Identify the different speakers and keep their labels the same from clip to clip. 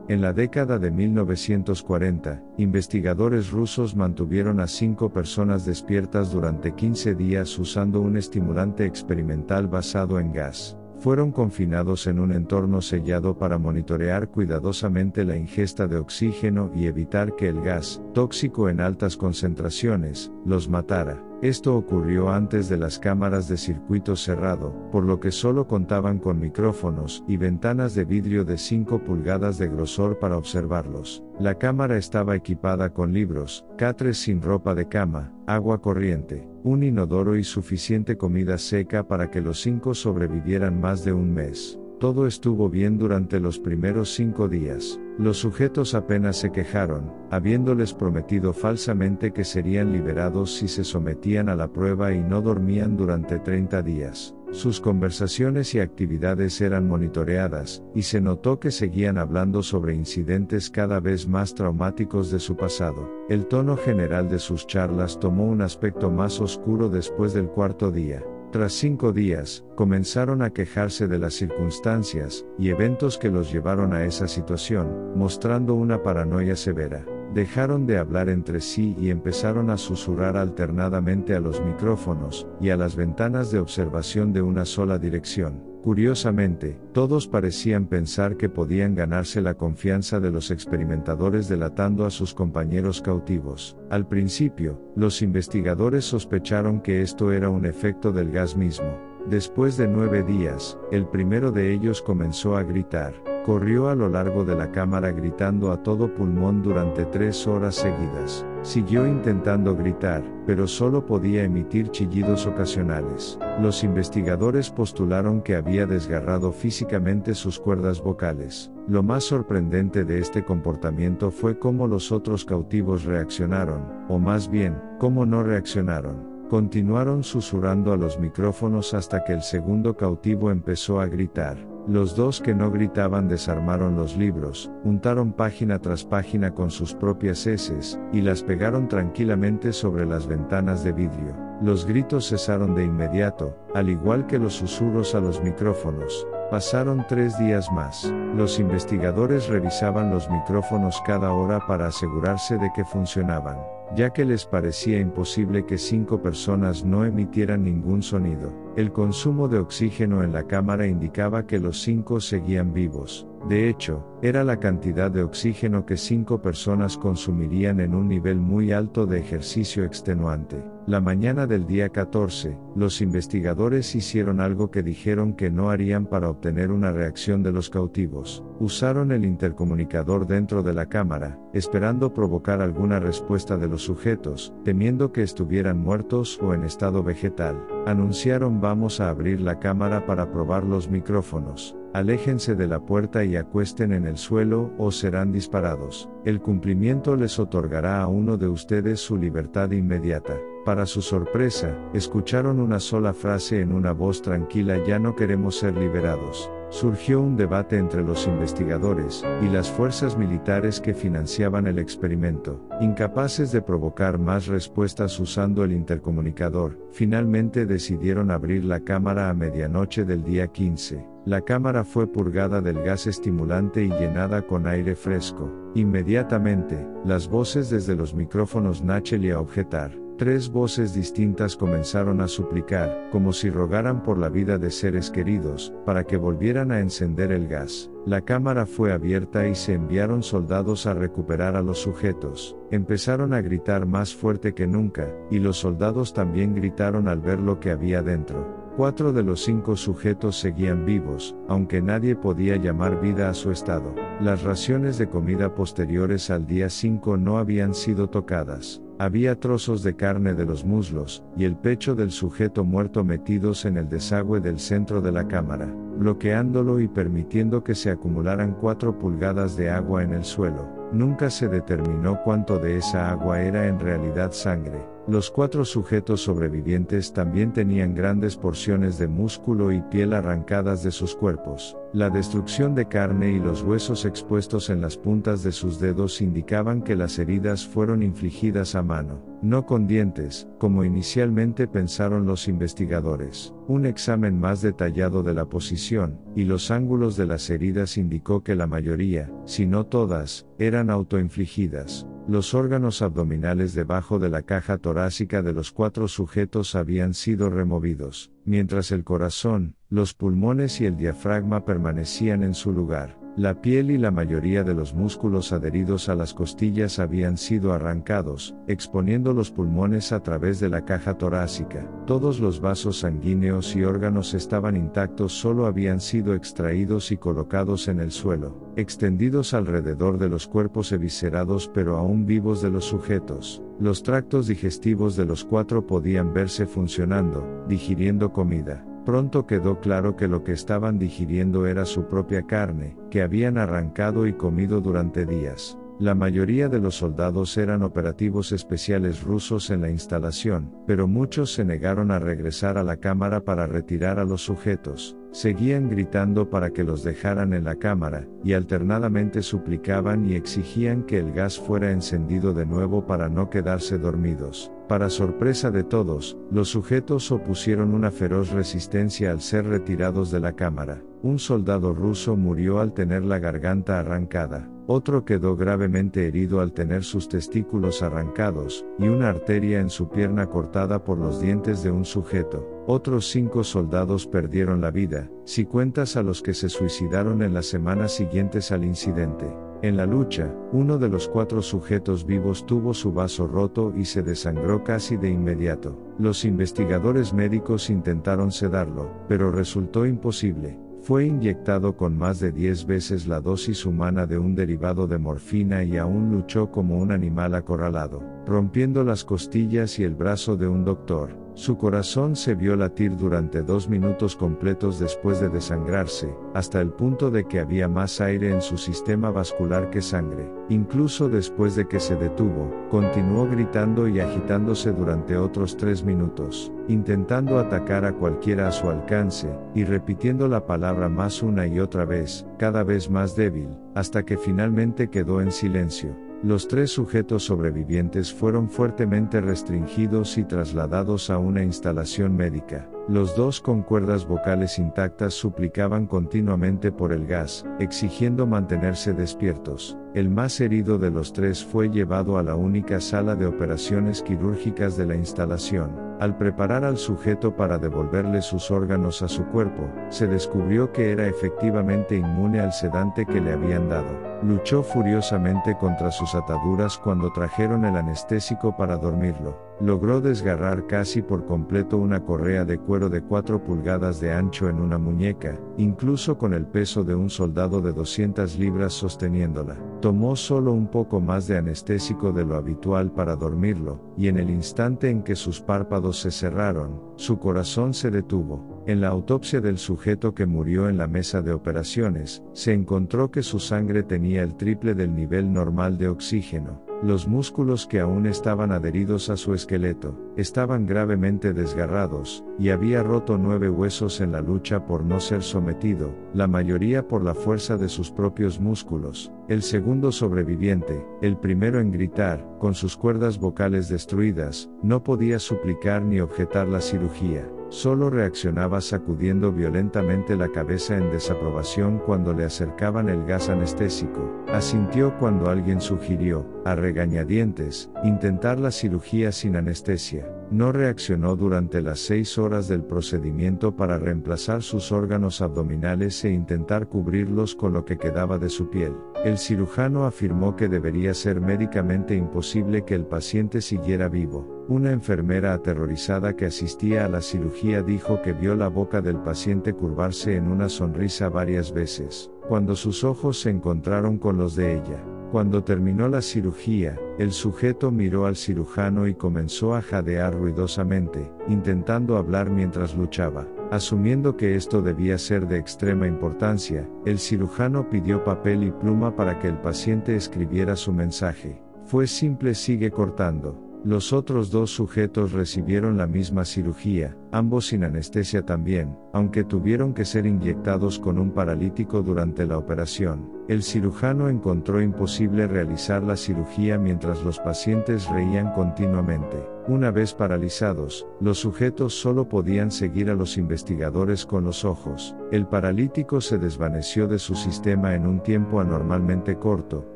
Speaker 1: En la década de 1940, investigadores rusos mantuvieron a 5 personas despiertas durante 15 días usando un estimulante experimental basado en gas. Fueron confinados en un entorno sellado para monitorear cuidadosamente la ingesta de oxígeno y evitar que el gas, tóxico en altas concentraciones, los matara. Esto ocurrió antes de las cámaras de circuito cerrado, por lo que solo contaban con micrófonos y ventanas de vidrio de 5 pulgadas de grosor para observarlos. La cámara estaba equipada con libros, catres sin ropa de cama, agua corriente, un inodoro y suficiente comida seca para que los 5 sobrevivieran más de un mes. Todo estuvo bien durante los primeros 5 días. Los sujetos apenas se quejaron, habiéndoles prometido falsamente que serían liberados si se sometían a la prueba y no dormían durante 30 días. Sus conversaciones y actividades eran monitoreadas, y se notó que seguían hablando sobre incidentes cada vez más traumáticos de su pasado. El tono general de sus charlas tomó un aspecto más oscuro después del 4.º día. Tras 5 días, comenzaron a quejarse de las circunstancias y eventos que los llevaron a esa situación, mostrando una paranoia severa. Dejaron de hablar entre sí y empezaron a susurrar alternadamente a los micrófonos y a las ventanas de observación de una sola dirección. Curiosamente, todos parecían pensar que podían ganarse la confianza de los experimentadores delatando a sus compañeros cautivos. Al principio, los investigadores sospecharon que esto era un efecto del gas mismo. Después de 9 días, el primero de ellos comenzó a gritar. Corrió a lo largo de la cámara gritando a todo pulmón durante 3 horas seguidas. Siguió intentando gritar, pero solo podía emitir chillidos ocasionales. Los investigadores postularon que había desgarrado físicamente sus cuerdas vocales. Lo más sorprendente de este comportamiento fue cómo los otros cautivos reaccionaron, o más bien, cómo no reaccionaron. Continuaron susurrando a los micrófonos hasta que el segundo cautivo empezó a gritar. Los 2 que no gritaban desarmaron los libros, untaron página tras página con sus propias heces, y las pegaron tranquilamente sobre las ventanas de vidrio. Los gritos cesaron de inmediato, al igual que los susurros a los micrófonos. Pasaron 3 días más. Los investigadores revisaban los micrófonos cada hora para asegurarse de que funcionaban, ya que les parecía imposible que 5 personas no emitieran ningún sonido. El consumo de oxígeno en la cámara indicaba que los 5 seguían vivos. De hecho, era la cantidad de oxígeno que 5 personas consumirían en un nivel muy alto de ejercicio extenuante. La mañana del día 14, los investigadores hicieron algo que dijeron que no harían para obtener una reacción de los cautivos. Usaron el intercomunicador dentro de la cámara, esperando provocar alguna respuesta de los sujetos, temiendo que estuvieran muertos o en estado vegetal. Anunciaron: vamos a abrir la cámara para probar los micrófonos. Aléjense de la puerta y acuesten en el suelo o serán disparados. El cumplimiento les otorgará a uno de ustedes su libertad inmediata. Para su sorpresa, escucharon una sola frase en una voz tranquila: ya no queremos ser liberados. Surgió un debate entre los investigadores y las fuerzas militares que financiaban el experimento. Incapaces de provocar más respuestas usando el intercomunicador, finalmente decidieron abrir la cámara a medianoche del día 15. La cámara fue purgada del gas estimulante y llenada con aire fresco. Inmediatamente, las voces desde los micrófonos Nachel y a objetar. 3 voces distintas comenzaron a suplicar, como si rogaran por la vida de seres queridos, para que volvieran a encender el gas. La cámara fue abierta y se enviaron soldados a recuperar a los sujetos. Empezaron a gritar más fuerte que nunca, y los soldados también gritaron al ver lo que había dentro. 4 de los 5 sujetos seguían vivos, aunque nadie podía llamar vida a su estado. Las raciones de comida posteriores al día 5 no habían sido tocadas. Había trozos de carne de los muslos y el pecho del sujeto muerto metidos en el desagüe del centro de la cámara, bloqueándolo y permitiendo que se acumularan 4 pulgadas de agua en el suelo. Nunca se determinó cuánto de esa agua era en realidad sangre. Los 4 sujetos sobrevivientes también tenían grandes porciones de músculo y piel arrancadas de sus cuerpos. La destrucción de carne y los huesos expuestos en las puntas de sus dedos indicaban que las heridas fueron infligidas a mano, no con dientes, como inicialmente pensaron los investigadores. Un examen más detallado de la posición y los ángulos de las heridas indicó que la mayoría, si no todas, eran autoinfligidas. Los órganos abdominales debajo de la caja torácica de los 4 sujetos habían sido removidos, mientras el corazón, los pulmones y el diafragma permanecían en su lugar. La piel y la mayoría de los músculos adheridos a las costillas habían sido arrancados, exponiendo los pulmones a través de la caja torácica. Todos los vasos sanguíneos y órganos estaban intactos, solo habían sido extraídos y colocados en el suelo, extendidos alrededor de los cuerpos eviscerados pero aún vivos de los sujetos. Los tractos digestivos de los 4 podían verse funcionando, digiriendo comida. Pronto quedó claro que lo que estaban digiriendo era su propia carne, que habían arrancado y comido durante días. La mayoría de los soldados eran operativos especiales rusos en la instalación, pero muchos se negaron a regresar a la cámara para retirar a los sujetos. Seguían gritando para que los dejaran en la cámara, y alternadamente suplicaban y exigían que el gas fuera encendido de nuevo para no quedarse dormidos. Para sorpresa de todos, los sujetos opusieron una feroz resistencia al ser retirados de la cámara. Un soldado ruso murió al tener la garganta arrancada. Otro quedó gravemente herido al tener sus testículos arrancados, y una arteria en su pierna cortada por los dientes de un sujeto. Otros 5 soldados perdieron la vida, si cuentas a los que se suicidaron en las semanas siguientes al incidente. En la lucha, uno de los 4 sujetos vivos tuvo su vaso roto y se desangró casi de inmediato. Los investigadores médicos intentaron sedarlo, pero resultó imposible. Fue inyectado con más de 10 veces la dosis humana de un derivado de morfina y aún luchó como un animal acorralado, rompiendo las costillas y el brazo de un doctor. Su corazón se vio latir durante 2 minutos completos después de desangrarse, hasta el punto de que había más aire en su sistema vascular que sangre. Incluso después de que se detuvo, continuó gritando y agitándose durante otros 3 minutos, intentando atacar a cualquiera a su alcance, y repitiendo la palabra más una y otra vez, cada vez más débil, hasta que finalmente quedó en silencio. Los 3 sujetos sobrevivientes fueron fuertemente restringidos y trasladados a una instalación médica. Los 2 con cuerdas vocales intactas suplicaban continuamente por el gas, exigiendo mantenerse despiertos. El más herido de los 3 fue llevado a la única sala de operaciones quirúrgicas de la instalación. Al preparar al sujeto para devolverle sus órganos a su cuerpo, se descubrió que era efectivamente inmune al sedante que le habían dado. Luchó furiosamente contra sus ataduras cuando trajeron el anestésico para dormirlo. Logró desgarrar casi por completo una correa de cuero de 4 pulgadas de ancho en una muñeca, incluso con el peso de un soldado de 200 libras sosteniéndola. Tomó solo un poco más de anestésico de lo habitual para dormirlo, y en el instante en que sus párpados se cerraron, su corazón se detuvo. En la autopsia del sujeto que murió en la mesa de operaciones, se encontró que su sangre tenía el triple del nivel normal de oxígeno. Los músculos que aún estaban adheridos a su esqueleto, estaban gravemente desgarrados, y había roto 9 huesos en la lucha por no ser sometido, la mayoría por la fuerza de sus propios músculos. El segundo sobreviviente, el primero en gritar, con sus cuerdas vocales destruidas, no podía suplicar ni objetar la cirugía. Solo reaccionaba sacudiendo violentamente la cabeza en desaprobación cuando le acercaban el gas anestésico. Asintió cuando alguien sugirió, a regañadientes, intentar la cirugía sin anestesia. No reaccionó durante las 6 horas del procedimiento para reemplazar sus órganos abdominales e intentar cubrirlos con lo que quedaba de su piel. El cirujano afirmó que debería ser médicamente imposible que el paciente siguiera vivo. Una enfermera aterrorizada que asistía a la cirugía dijo que vio la boca del paciente curvarse en una sonrisa varias veces, cuando sus ojos se encontraron con los de ella. Cuando terminó la cirugía, el sujeto miró al cirujano y comenzó a jadear ruidosamente, intentando hablar mientras luchaba. Asumiendo que esto debía ser de extrema importancia, el cirujano pidió papel y pluma para que el paciente escribiera su mensaje. Fue simple: sigue cortando. Los otros dos sujetos recibieron la misma cirugía, ambos sin anestesia también, aunque tuvieron que ser inyectados con un paralítico durante la operación. El cirujano encontró imposible realizar la cirugía mientras los pacientes reían continuamente. Una vez paralizados, los sujetos solo podían seguir a los investigadores con los ojos. El paralítico se desvaneció de su sistema en un tiempo anormalmente corto,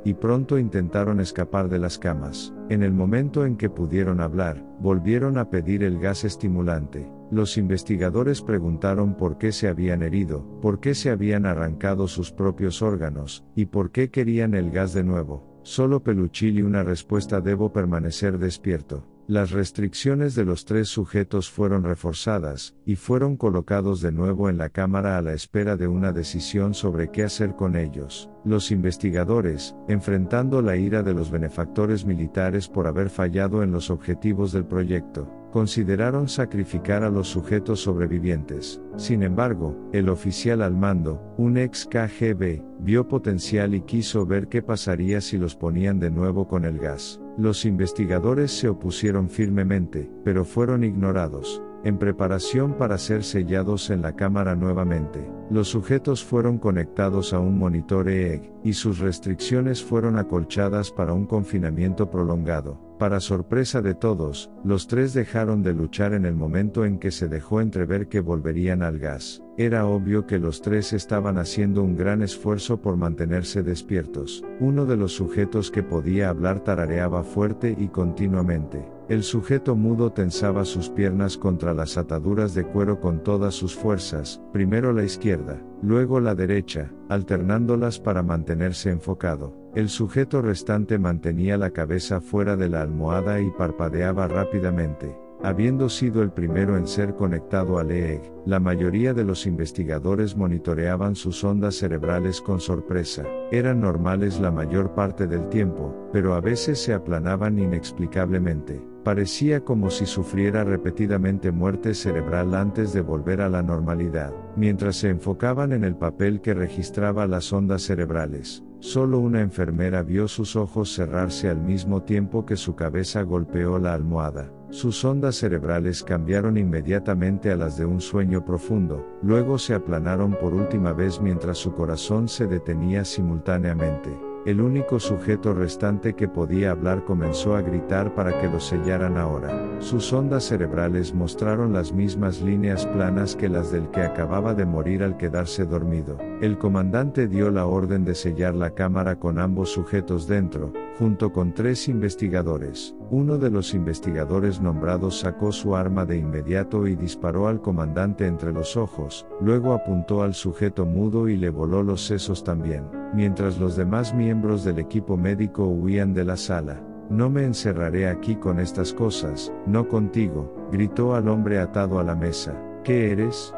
Speaker 1: y pronto intentaron escapar de las camas. En el momento en que pudieron hablar, volvieron a pedir el gas estimulante. Los investigadores preguntaron por qué se habían herido, por qué se habían arrancado sus propios órganos, y por qué querían el gas de nuevo. Solo Peluchilli una respuesta: debo permanecer despierto. Las restricciones de los tres sujetos fueron reforzadas, y fueron colocados de nuevo en la cámara a la espera de una decisión sobre qué hacer con ellos. Los investigadores, enfrentando la ira de los benefactores militares por haber fallado en los objetivos del proyecto, consideraron sacrificar a los sujetos sobrevivientes. Sin embargo, el oficial al mando, un ex KGB, vio potencial y quiso ver qué pasaría si los ponían de nuevo con el gas. Los investigadores se opusieron firmemente, pero fueron ignorados. En preparación para ser sellados en la cámara nuevamente, los sujetos fueron conectados a un monitor EEG, y sus restricciones fueron acolchadas para un confinamiento prolongado. Para sorpresa de todos, los tres dejaron de luchar en el momento en que se dejó entrever que volverían al gas. Era obvio que los tres estaban haciendo un gran esfuerzo por mantenerse despiertos. Uno de los sujetos que podía hablar tarareaba fuerte y continuamente. El sujeto mudo tensaba sus piernas contra las ataduras de cuero con todas sus fuerzas, primero la izquierda, luego la derecha, alternándolas para mantenerse enfocado. El sujeto restante mantenía la cabeza fuera de la almohada y parpadeaba rápidamente. Habiendo sido el primero en ser conectado al EEG, la mayoría de los investigadores monitoreaban sus ondas cerebrales con sorpresa. Eran normales la mayor parte del tiempo, pero a veces se aplanaban inexplicablemente. Parecía como si sufriera repetidamente muerte cerebral antes de volver a la normalidad. Mientras se enfocaban en el papel que registraba las ondas cerebrales, solo una enfermera vio sus ojos cerrarse al mismo tiempo que su cabeza golpeó la almohada. Sus ondas cerebrales cambiaron inmediatamente a las de un sueño profundo, luego se aplanaron por última vez mientras su corazón se detenía simultáneamente. El único sujeto restante que podía hablar comenzó a gritar para que lo sellaran ahora. Sus ondas cerebrales mostraron las mismas líneas planas que las del que acababa de morir al quedarse dormido. El comandante dio la orden de sellar la cámara con ambos sujetos dentro, junto con 3 investigadores. Uno de los investigadores nombrados sacó su arma de inmediato y disparó al comandante entre los ojos, luego apuntó al sujeto mudo y le voló los sesos también, mientras los demás miembros del equipo médico huían de la sala. No me encerraré aquí con estas cosas, no contigo, gritó al hombre atado a la mesa. ¿Qué eres?,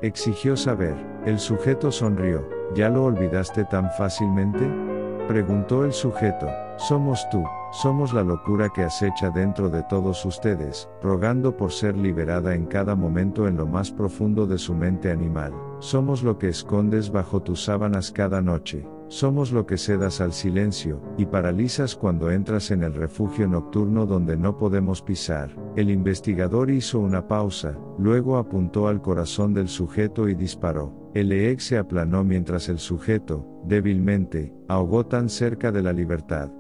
Speaker 1: exigió saber. El sujeto sonrió. ¿Ya lo olvidaste tan fácilmente?, preguntó el sujeto. Somos tú, somos la locura que acecha dentro de todos ustedes, rogando por ser liberada en cada momento en lo más profundo de su mente animal. Somos lo que escondes bajo tus sábanas cada noche. Somos lo que cedas al silencio, y paralizas cuando entras en el refugio nocturno donde no podemos pisar. El investigador hizo una pausa, luego apuntó al corazón del sujeto y disparó. El EEG se aplanó mientras el sujeto, débilmente, ahogó tan cerca de la libertad.